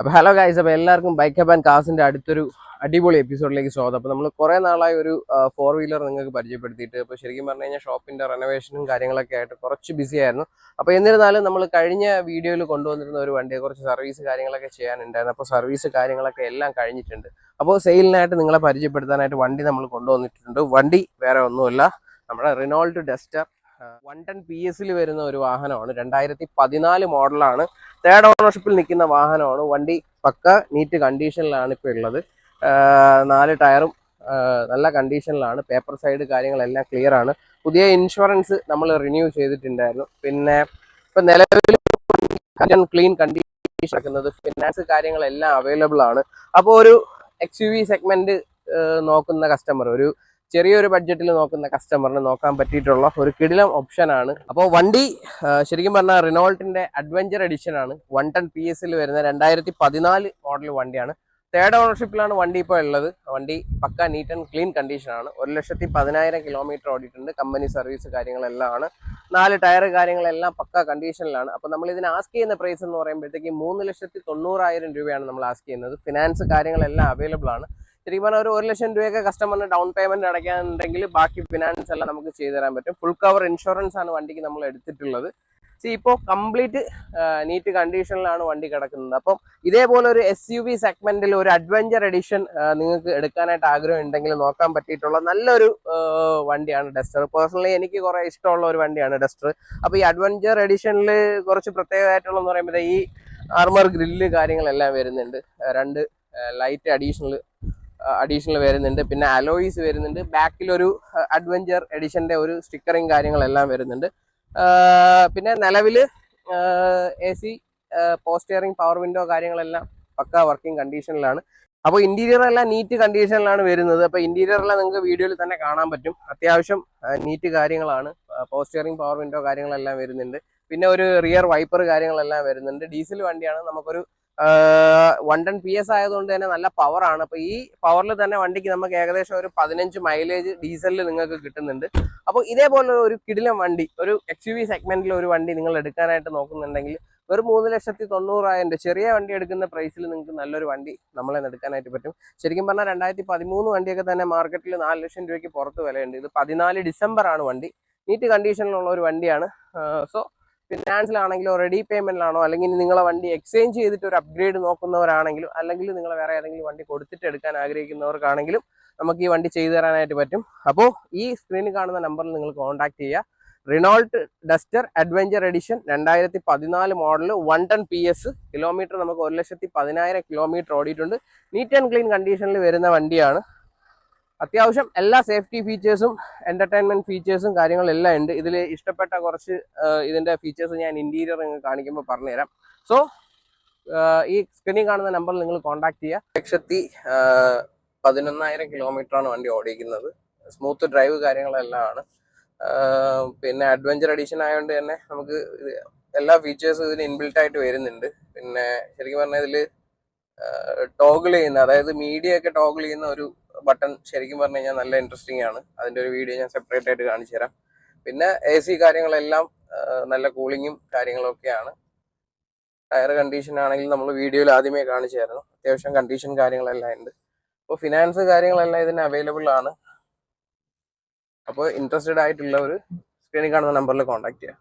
അപ്പോൾ hello guys, അപ്പോൾ എല്ലാവർക്കും ബൈക്ക് ആൻഡ് കാസിൻ്റെ അടുത്തൊരു അടിപൊളി എപ്പിസോഡിലേക്ക് സ്വാഗതം. അപ്പോൾ നമ്മൾ കുറേ നാളായി ഒരു ഫോർ വീലർ നിങ്ങൾക്ക് പരിചയപ്പെടുത്തിയിട്ട്, അപ്പോൾ ശരിക്കും പറഞ്ഞു കഴിഞ്ഞാൽ ഷോപ്പിൻ്റെ റെനോവേഷനും കാര്യങ്ങളൊക്കെ ആയിട്ട് കുറച്ച് ബിസി ആയിരുന്നു. അപ്പോൾ എന്നിരുന്നാലും നമ്മൾ കഴിഞ്ഞ വീഡിയോയിൽ കൊണ്ടുവന്നിരുന്ന ഒരു വണ്ടിയെ കുറച്ച് സർവീസ് കാര്യങ്ങളൊക്കെ ചെയ്യാനുണ്ടായിരുന്നു. അപ്പോൾ സർവീസ് കാര്യങ്ങളൊക്കെ എല്ലാം കഴിഞ്ഞിട്ടുണ്ട്. അപ്പോൾ സെയിലിനായിട്ട് നിങ്ങളെ പരിചയപ്പെടുത്താനായിട്ട് വണ്ടി നമ്മൾ കൊണ്ടുവന്നിട്ടുണ്ട്. വണ്ടി വേറെ ഒന്നുമല്ല, നമ്മുടെ റിനോൾട്ട് ഡസ്റ്റർ 110 PS വരുന്ന ഒരു വാഹനമാണ്. 2014 മോഡലാണ്. തേർഡ് ഓണർഷിപ്പിൽ നിൽക്കുന്ന വാഹനമാണ്. വണ്ടി പക്ക നീറ്റ് കണ്ടീഷനിലാണ് ഇപ്പോൾ ഉള്ളത്. 4 ടയറും നല്ല കണ്ടീഷനിലാണ്. പേപ്പർ സൈഡ് കാര്യങ്ങളെല്ലാം ക്ലിയർ ആണ്. പുതിയ ഇൻഷുറൻസ് നമ്മൾ റിന്യൂ ചെയ്തിട്ടുണ്ടായിരുന്നു. പിന്നെ ഇപ്പം നിലവിൽ ക്ലീൻ കണ്ടീഷൻ ആക്കുന്നത്, ഫിനാൻസ് കാര്യങ്ങളെല്ലാം അവൈലബിൾ ആണ്. അപ്പോൾ ഒരു XUV സെഗ്മെന്റ് നോക്കുന്ന കസ്റ്റമർ, ഒരു ചെറിയൊരു ബഡ്ജറ്റിൽ നോക്കുന്ന കസ്റ്റമറിന് നോക്കാൻ പറ്റിയിട്ടുള്ള ഒരു കിടിലം ഓപ്ഷനാണ്. അപ്പോൾ വണ്ടി ശരിക്കും പറഞ്ഞാൽ റിനോൾട്ടിന്റെ അഡ്വഞ്ചർ എഡിഷൻ ആണ്. 110 PS വരുന്ന 2014 മോഡൽ വണ്ടിയാണ്. തേർഡ് ഓണർഷിപ്പിലാണ് വണ്ടി ഇപ്പോൾ ഉള്ളത്. വണ്ടി പക്ക നീറ്റ് ആൻഡ് ക്ലീൻ കണ്ടീഷനാണ്. 1,10,000 കിലോമീറ്റർ ഓടിയിട്ടുണ്ട്. കമ്പനി സർവീസ് കാര്യങ്ങളെല്ലാം ആണ്. 4 ടയർ കാര്യങ്ങളെല്ലാം പക്ക കണ്ടീഷനിലാണ്. അപ്പോൾ നമ്മൾ ഇതിന് ആസ്ക് ചെയ്യുന്ന പ്രൈസ് എന്ന് പറയുമ്പോഴത്തേക്ക് 3,90,000 രൂപയാണ് നമ്മൾ ആസ്ക് ചെയ്യുന്നത്. ഫിനാൻസ് കാര്യങ്ങളെല്ലാം അവൈലബിൾ ആണ്. ശരിക്കും പറഞ്ഞാൽ ഒരു 1,00,000 രൂപയൊക്കെ കസ്റ്റമറിന് ഡൗൺ പേയ്മെന്റ് അടയ്ക്കാനുണ്ടെങ്കിൽ ബാക്കി ഫിനാൻസ് എല്ലാം നമുക്ക് ചെയ്തു തരാൻ പറ്റും. ഫുൾ കവർ ഇൻഷുറൻസ് ആണ് വണ്ടിക്ക് നമ്മൾ എടുത്തിട്ടുള്ളത്. ഇപ്പോൾ കംപ്ലീറ്റ് നീറ്റ് കണ്ടീഷനിലാണ് വണ്ടി കിടക്കുന്നത്. അപ്പം ഇതേപോലെ ഒരു SUV സെഗ്മെന്റിൽ ഒരു അഡ്വഞ്ചർ എഡിഷൻ നിങ്ങൾക്ക് എടുക്കാനായിട്ട് ആഗ്രഹം ഉണ്ടെങ്കിൽ നോക്കാൻ പറ്റിയിട്ടുള്ള നല്ലൊരു വണ്ടിയാണ് ഡസ്റ്റർ. പേഴ്സണലി എനിക്ക് കുറെ ഇഷ്ടമുള്ള ഒരു വണ്ടിയാണ് ഡസ്റ്റർ. അപ്പോൾ ഈ അഡ്വഞ്ചർ എഡിഷനിൽ കുറച്ച് പ്രത്യേകമായിട്ടുള്ളതെന്ന് പറയുമ്പോൾ ഈ ആർമർ ഗ്രില്ല് കാര്യങ്ങളെല്ലാം വരുന്നുണ്ട്. 2 ലൈറ്റ് അഡീഷണൽ വരുന്നുണ്ട്. പിന്നെ അലോയ്സ് വരുന്നുണ്ട്. ബാക്കിലൊരു അഡ്വഞ്ചർ എഡിഷന്റെ ഒരു സ്റ്റിക്കറിങ് കാര്യങ്ങളെല്ലാം വരുന്നുണ്ട്. പിന്നെ നിലവിൽ AC, പോസ്റ്റിയറിംഗ്, പവർ വിൻഡോ കാര്യങ്ങളെല്ലാം പക്ക വർക്കിംഗ് കണ്ടീഷനിലാണ്. അപ്പോൾ ഇന്റീരിയർ എല്ലാം നീറ്റ് കണ്ടീഷനിലാണ് വരുന്നത്. അപ്പോൾ ഇന്റീരിയർ എല്ലാം നിങ്ങൾക്ക് വീഡിയോയിൽ തന്നെ കാണാൻ പറ്റും. അത്യാവശ്യം നീറ്റ് കാര്യങ്ങളാണ്. പോസ്റ്റിയറിംഗ്, പവർ വിൻഡോ കാര്യങ്ങളെല്ലാം വരുന്നുണ്ട്. പിന്നെ ഒരു റിയർ വൈപ്പർ കാര്യങ്ങളെല്ലാം വരുന്നുണ്ട്. ഡീസൽ വണ്ടിയാണ്. നമുക്കൊരു 110 PS ആയതുകൊണ്ട് തന്നെ നല്ല പവറാണ്. അപ്പോൾ ഈ പവറിൽ തന്നെ വണ്ടിക്ക് നമുക്ക് ഏകദേശം ഒരു 15 മൈലേജ് ഡീസലിൽ നിങ്ങൾക്ക് കിട്ടുന്നുണ്ട്. അപ്പോൾ ഇതേപോലെ ഒരു കിടിലം വണ്ടി, ഒരു XUV സെഗ്മെന്റിൽ ഒരു വണ്ടി നിങ്ങൾ എടുക്കാനായിട്ട് നോക്കുന്നുണ്ടെങ്കിൽ വെറും 3,90,000 ചെറിയ വണ്ടി എടുക്കുന്ന പ്രൈസിൽ നിങ്ങൾക്ക് നല്ലൊരു വണ്ടി നമ്മളെ എടുക്കാനായിട്ട് പറ്റും. ശരിക്കും പറഞ്ഞാൽ 2013 വണ്ടിയൊക്കെ തന്നെ മാർക്കറ്റിൽ 4,00,000 രൂപയ്ക്ക് പുറത്ത് വിലയുണ്ട്. ഇത് 14 ഡിസംബർ ആണ് വണ്ടി. നീറ്റ് കണ്ടീഷനിലുള്ള ഒരു വണ്ടിയാണ്. സോ ഫിനാൻസിലാണെങ്കിലോ റെഡി പേയ്മെന്റിലാണോ, അല്ലെങ്കിൽ നിങ്ങളെ വണ്ടി എക്സ്ചേഞ്ച് ചെയ്തിട്ട് ഒരു അപ്ഗ്രേഡ് നോക്കുന്നവരാണെങ്കിലും, അല്ലെങ്കിൽ നിങ്ങൾ വേറെ ഏതെങ്കിലും വണ്ടി കൊടുത്തിട്ട് എടുക്കാൻ ആഗ്രഹിക്കുന്നവർക്കാണെങ്കിലും നമുക്ക് ഈ വണ്ടി ചെയ്തു തരാനായിട്ട് പറ്റും. അപ്പോൾ ഈ സ്ക്രീനിൽ കാണുന്ന നമ്പറിൽ നിങ്ങൾ കോൺടാക്ട് ചെയ്യുക. Renault Duster adventure edition 2014 model 110 PS, kilometre നമുക്ക് 1,10,000 കിലോമീറ്റർ ഓടിയിട്ടുണ്ട്. നീറ്റ് ആൻഡ് ക്ലീൻ കണ്ടീഷനിൽ വരുന്ന വണ്ടിയാണ്. അത്യാവശ്യം എല്ലാ സേഫ്റ്റി ഫീച്ചേഴ്സും എന്റർടൈൻമെന്റ് ഫീച്ചേഴ്സും കാര്യങ്ങളെല്ലാം ഉണ്ട്. ഇതിൽ ഇഷ്ടപ്പെട്ട കുറച്ച് ഇതിന്റെ ഫീച്ചേഴ്സ് ഞാൻ ഇന്റീരിയർ നിങ്ങൾ കാണിക്കുമ്പോൾ പറഞ്ഞുതരാം. സോ ഈ സ്ക്രീനിൽ കാണുന്ന നമ്പറിൽ നിങ്ങൾ കോൺടാക്ട് ചെയ്യുക. 1,11,000 കിലോമീറ്റർ ആണ് വണ്ടി ഓടിക്കുന്നത്. സ്മൂത്ത് ഡ്രൈവ് കാര്യങ്ങളെല്ലാം ആണ്. പിന്നെ അഡ്വഞ്ചർ എഡിഷൻ ആയതുകൊണ്ട് തന്നെ നമുക്ക് എല്ലാ ഫീച്ചേഴ്സും ഇതിന് ഇൻബിൽട്ട് ആയിട്ട് വരുന്നുണ്ട്. പിന്നെ ശരിക്കും പറഞ്ഞാൽ ഇതിൽ ടോഗിൾ ചെയ്യുന്ന, അതായത് മീഡിയ ഒക്കെ ടോഗിൾ ചെയ്യുന്ന ഒരു ബട്ടൺ ശരിക്കും പറഞ്ഞു കഴിഞ്ഞാൽ നല്ല ഇൻട്രസ്റ്റിംഗ് ആണ്. അതിന്റെ ഒരു വീഡിയോ ഞാൻ സെപ്പറേറ്റ് ആയിട്ട് കാണിച്ചു തരാം. പിന്നെ AC കാര്യങ്ങളെല്ലാം നല്ല കൂളിങ്ങും കാര്യങ്ങളൊക്കെയാണ്. ടയർ കണ്ടീഷൻ ആണെങ്കിൽ നമ്മൾ വീഡിയോയിൽ ആദ്യമേ കാണിച്ചായിരുന്നു. അത്യാവശ്യം കണ്ടീഷൻ കാര്യങ്ങളെല്ലാം ഉണ്ട്. അപ്പോൾ ഫിനാൻസ് കാര്യങ്ങളെല്ലാം ഇതിന് അവൈലബിൾ ആണ്. അപ്പോൾ ഇൻട്രസ്റ്റഡ് ആയിട്ടുള്ളവർ സ്ക്രീനിൽ കാണുന്ന നമ്പറിൽ കോൺടാക്ട് ചെയ്യാം.